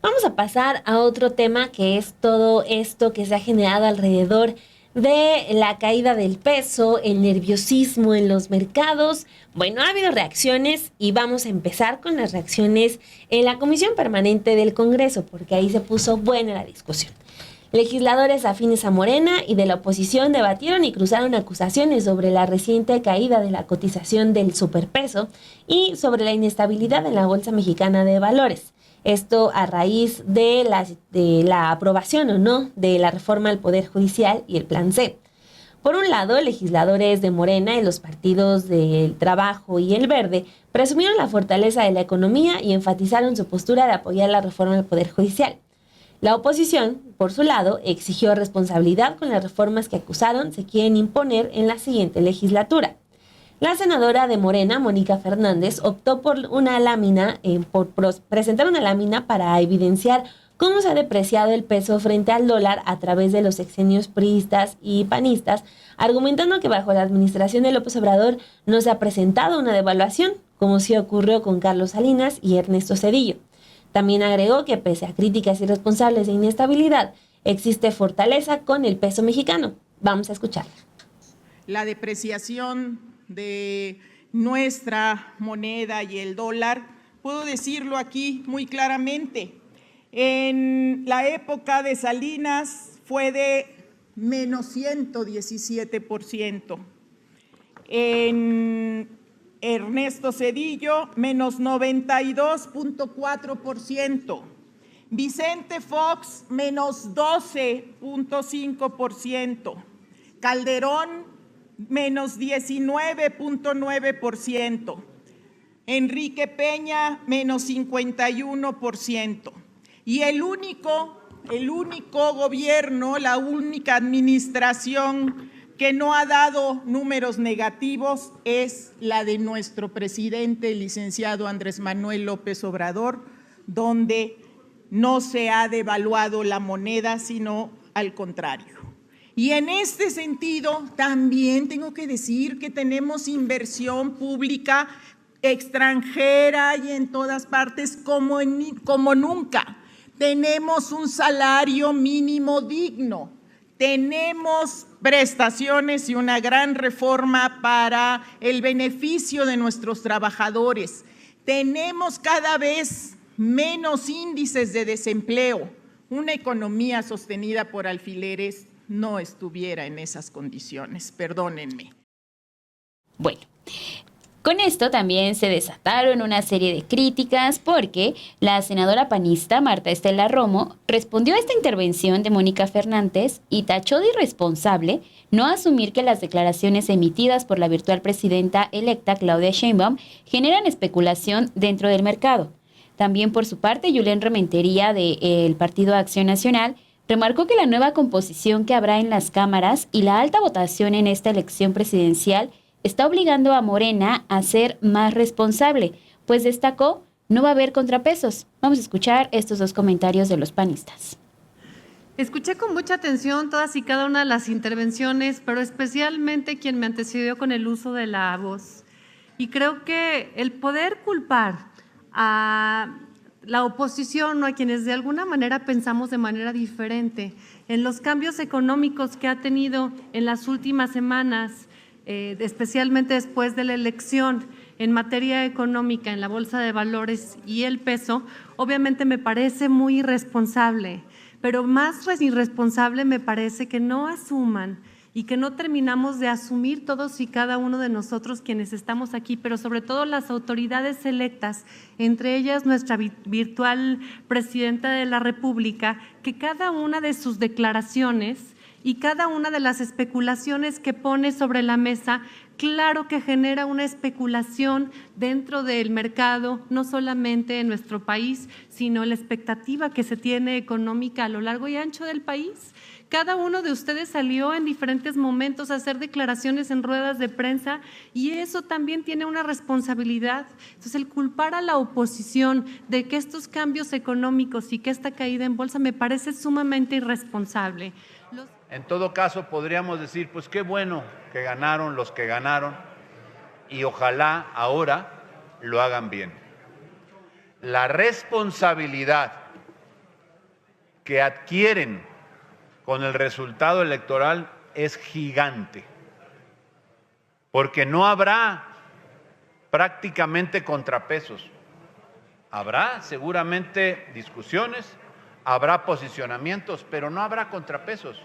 Vamos a pasar a otro tema, que es todo esto que se ha generado alrededor de la caída del peso, el nerviosismo en los mercados. Bueno, ha habido reacciones y vamos a empezar con las reacciones en la Comisión Permanente del Congreso, porque ahí se puso buena la discusión. Legisladores afines a Morena y de la oposición debatieron y cruzaron acusaciones sobre la reciente caída de la cotización del superpeso y sobre la inestabilidad en la Bolsa Mexicana de Valores. Esto a raíz de la aprobación o no de la reforma al Poder Judicial y el Plan C. Por un lado, legisladores de Morena y los partidos del Trabajo y el Verde presumieron la fortaleza de la economía y enfatizaron su postura de apoyar la reforma al Poder Judicial. La oposición, por su lado, exigió responsabilidad con las reformas que acusaron se quieren imponer en la siguiente legislatura. La senadora de Morena, Mónica Fernández, optó por presentar una lámina para evidenciar cómo se ha depreciado el peso frente al dólar a través de los sexenios priistas y panistas, argumentando que bajo la administración de López Obrador no se ha presentado una devaluación, como sí ocurrió con Carlos Salinas y Ernesto Zedillo. También agregó que pese a críticas irresponsables e inestabilidad, existe fortaleza con el peso mexicano. Vamos a escucharla. La depreciación de nuestra moneda y el dólar, puedo decirlo aquí muy claramente, en la época de Salinas fue de menos 117%. En Ernesto Zedillo, menos 92.4%. Vicente Fox, menos 12.5%. Calderón, menos 19.9%. Enrique Peña, menos 51%. Y el único gobierno, la única administración que no ha dado números negativos es la de nuestro presidente, el licenciado Andrés Manuel López Obrador, donde no se ha devaluado la moneda, sino al contrario. Y en este sentido, también tengo que decir que tenemos inversión pública extranjera y en todas partes como nunca. Tenemos un salario mínimo digno. Tenemos prestaciones y una gran reforma para el beneficio de nuestros trabajadores. Tenemos cada vez menos índices de desempleo. Una economía sostenida por alfileres no estuviera en esas condiciones, perdónenme. Bueno, con esto también se desataron una serie de críticas porque la senadora panista Marta Estela Romo respondió a esta intervención de Mónica Fernández y tachó de irresponsable no asumir que las declaraciones emitidas por la virtual presidenta electa Claudia Sheinbaum generan especulación dentro del mercado. También por su parte, Julen Rementería del Partido Acción Nacional remarcó que la nueva composición que habrá en las cámaras y la alta votación en esta elección presidencial está obligando a Morena a ser más responsable, pues destacó no va a haber contrapesos. Vamos a escuchar estos dos comentarios de los panistas. Escuché con mucha atención todas y cada una de las intervenciones, pero especialmente quien me antecedió con el uso de la voz. Y creo que el poder culpar a la oposición o a quienes de alguna manera pensamos de manera diferente en los cambios económicos que ha tenido en las últimas semanas, especialmente después de la elección en materia económica en la Bolsa de Valores y el peso, obviamente me parece muy irresponsable, pero más irresponsable me parece que no asuman y que no terminamos de asumir todos y cada uno de nosotros quienes estamos aquí, pero sobre todo las autoridades electas, entre ellas nuestra virtual presidenta de la República, que cada una de sus declaraciones y cada una de las especulaciones que pone sobre la mesa, claro que genera una especulación dentro del mercado, no solamente en nuestro país, sino la expectativa que se tiene económica a lo largo y ancho del país. Cada uno de ustedes salió en diferentes momentos a hacer declaraciones en ruedas de prensa y eso también tiene una responsabilidad. Entonces, el culpar a la oposición de que estos cambios económicos y que esta caída en bolsa me parece sumamente irresponsable. En todo caso, podríamos decir, pues qué bueno que ganaron los que ganaron y ojalá ahora lo hagan bien. La responsabilidad que adquieren con el resultado electoral es gigante, porque no habrá prácticamente contrapesos. Habrá seguramente discusiones, habrá posicionamientos, pero no habrá contrapesos.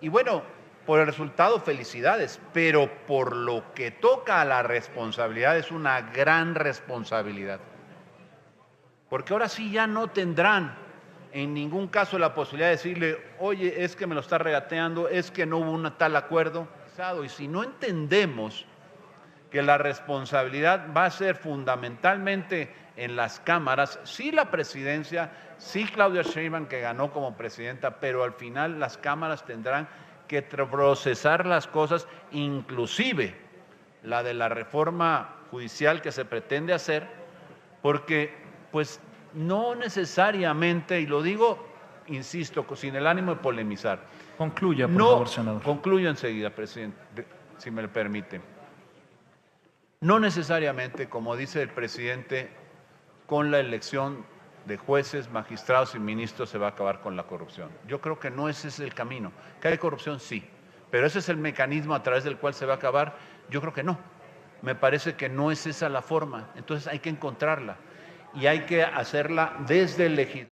Y bueno, por el resultado, felicidades, pero por lo que toca a la responsabilidad, es una gran responsabilidad. Porque ahora sí ya no tendrán en ningún caso la posibilidad de decirle, oye, es que me lo está regateando, es que no hubo un tal acuerdo. Y si no entendemos que la responsabilidad va a ser fundamentalmente en las cámaras, sí la presidencia, sí Claudia Sheinbaum, que ganó como presidenta, pero al final las cámaras tendrán que procesar las cosas, inclusive la de la reforma judicial que se pretende hacer, porque pues no necesariamente, y lo digo, insisto, sin el ánimo de polemizar. Concluya, por favor, senador. Concluyo enseguida, presidente, si me lo permite. No necesariamente, como dice el presidente, con la elección de jueces, magistrados y ministros se va a acabar con la corrupción. Yo creo que no ese es el camino. ¿Que hay corrupción? Sí. ¿Pero ese es el mecanismo a través del cual se va a acabar? Yo creo que no. Me parece que no es esa la forma. Entonces hay que encontrarla y hay que hacerla desde el legislativo.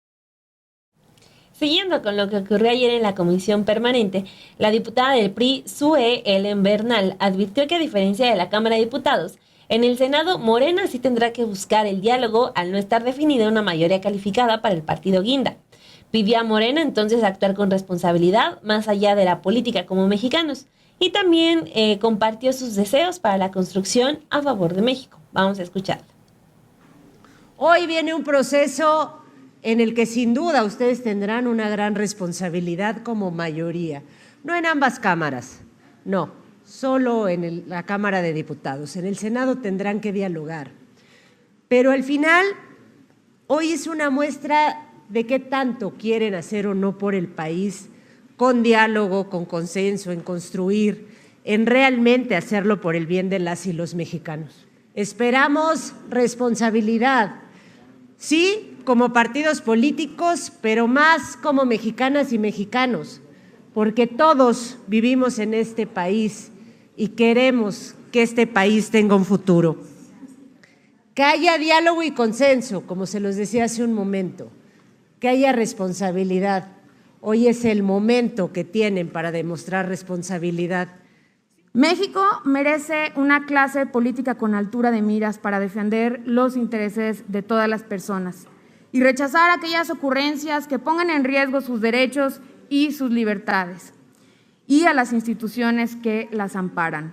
Siguiendo con lo que ocurrió ayer en la comisión permanente, la diputada del PRI, Sue Ellen Bernal, advirtió que a diferencia de la Cámara de Diputados, en el Senado, Morena sí tendrá que buscar el diálogo al no estar definida una mayoría calificada para el partido Guinda. Pidió a Morena entonces actuar con responsabilidad más allá de la política como mexicanos y también compartió sus deseos para la construcción a favor de México. Vamos a escucharla. Hoy viene un proceso en el que sin duda ustedes tendrán una gran responsabilidad como mayoría, no en ambas cámaras, no, solo en la Cámara de Diputados. En el Senado tendrán que dialogar. Pero al final, hoy es una muestra de qué tanto quieren hacer o no por el país, con diálogo, con consenso, en construir, en realmente hacerlo por el bien de las y los mexicanos. Esperamos responsabilidad, sí, como partidos políticos, pero más como mexicanas y mexicanos, porque todos vivimos en este país y queremos que este país tenga un futuro. Que haya diálogo y consenso, como se los decía hace un momento, que haya responsabilidad. Hoy es el momento que tienen para demostrar responsabilidad. México merece una clase política con altura de miras para defender los intereses de todas las personas y rechazar aquellas ocurrencias que pongan en riesgo sus derechos y sus libertades, y a las instituciones que las amparan.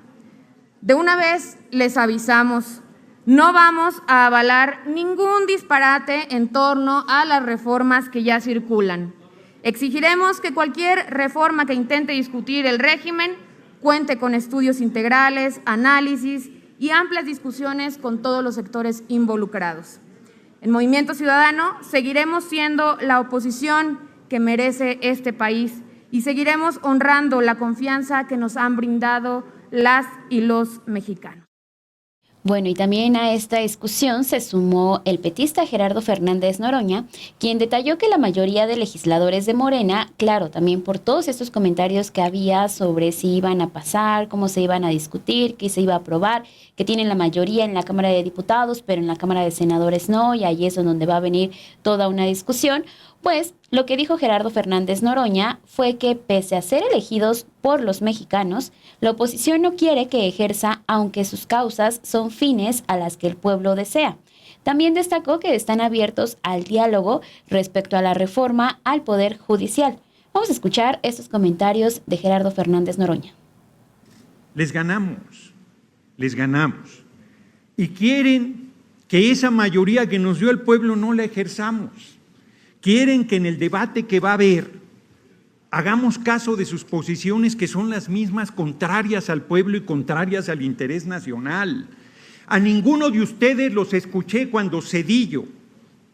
De una vez les avisamos, no vamos a avalar ningún disparate en torno a las reformas que ya circulan. Exigiremos que cualquier reforma que intente discutir el régimen cuente con estudios integrales, análisis y amplias discusiones con todos los sectores involucrados. En Movimiento Ciudadano seguiremos siendo la oposición que merece este país y seguiremos honrando la confianza que nos han brindado las y los mexicanos. Bueno, y también a esta discusión se sumó el petista Gerardo Fernández Noroña, quien detalló que la mayoría de legisladores de Morena, claro, también por todos estos comentarios que había sobre si iban a pasar, cómo se iban a discutir, qué se iba a aprobar, que tienen la mayoría en la Cámara de Diputados, pero en la Cámara de Senadores no, y ahí es donde va a venir toda una discusión. Pues lo que dijo Gerardo Fernández Noroña fue que pese a ser elegidos por los mexicanos, la oposición no quiere que ejerza aunque sus causas son fines a las que el pueblo desea. También destacó que están abiertos al diálogo respecto a la reforma al Poder Judicial. Vamos a escuchar estos comentarios de Gerardo Fernández Noroña. Les ganamos. Y quieren que esa mayoría que nos dio el pueblo no la ejerzamos. Quieren que en el debate que va a haber hagamos caso de sus posiciones, que son las mismas contrarias al pueblo y contrarias al interés nacional. A ninguno de ustedes los escuché cuando Zedillo,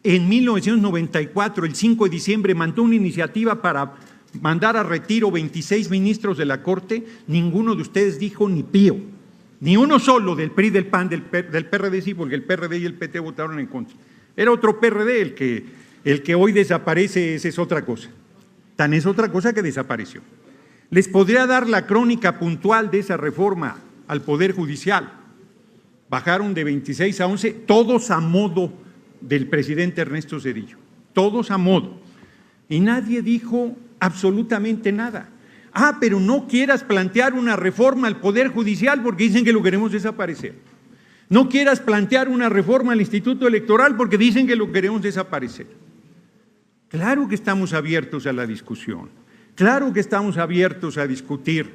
en 1994, el 5 de diciembre, mandó una iniciativa para mandar a retiro 26 ministros de la Corte. Ninguno de ustedes dijo ni pío, ni uno solo del PRI, del PAN, del PRD, sí, porque el PRD y el PT votaron en contra. Era otro PRD el que hoy desaparece, esa es otra cosa. Tan es otra cosa que desapareció. Les podría dar la crónica puntual de esa reforma al Poder Judicial. Bajaron de 26 a 11, todos a modo del presidente Ernesto Zedillo, todos a modo. Y nadie dijo absolutamente nada. Pero no quieras plantear una reforma al Poder Judicial porque dicen que lo queremos desaparecer. No quieras plantear una reforma al Instituto Electoral porque dicen que lo queremos desaparecer. Claro que estamos abiertos a la discusión, claro que estamos abiertos a discutir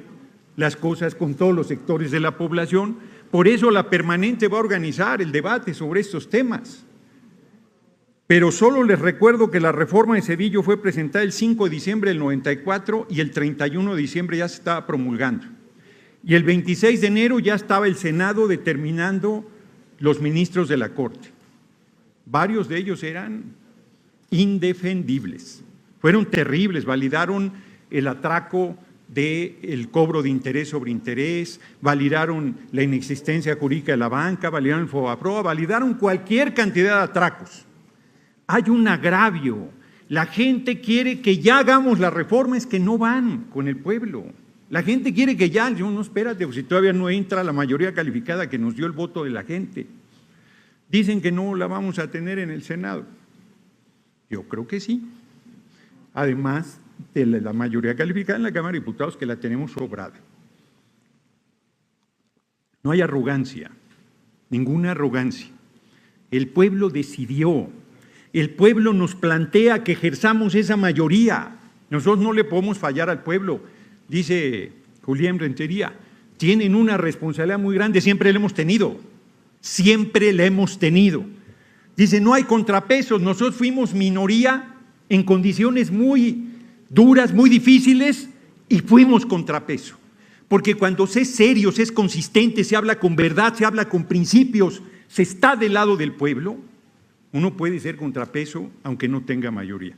las cosas con todos los sectores de la población, por eso la Permanente va a organizar el debate sobre estos temas. Pero solo les recuerdo que la reforma de Zedillo fue presentada el 5 de diciembre del 94 y el 31 de diciembre ya se estaba promulgando. Y el 26 de enero ya estaba el Senado determinando los ministros de la Corte. Varios de ellos eran indefendibles, fueron terribles, validaron el atraco del cobro de interés sobre interés, validaron la inexistencia jurídica de la banca, validaron el FOBAPROA, validaron cualquier cantidad de atracos. Hay un agravio, la gente quiere que ya hagamos las reformas que no van con el pueblo. La gente quiere que ya, no, espérate, si todavía no entra la mayoría calificada que nos dio el voto de la gente. Dicen que no la vamos a tener en el Senado. Yo creo que sí. Además de la mayoría calificada en la Cámara de Diputados, que la tenemos sobrada. No hay arrogancia, ninguna arrogancia. El pueblo decidió, el pueblo nos plantea que ejerzamos esa mayoría. Nosotros no le podemos fallar al pueblo. Dice Julián Rentería, tienen una responsabilidad muy grande, siempre la hemos tenido, siempre la hemos tenido. Dice, no hay contrapesos, nosotros fuimos minoría en condiciones muy duras, muy difíciles, y fuimos contrapeso. Porque cuando se es serio, se es consistente, se habla con verdad, se habla con principios, se está del lado del pueblo, uno puede ser contrapeso aunque no tenga mayoría.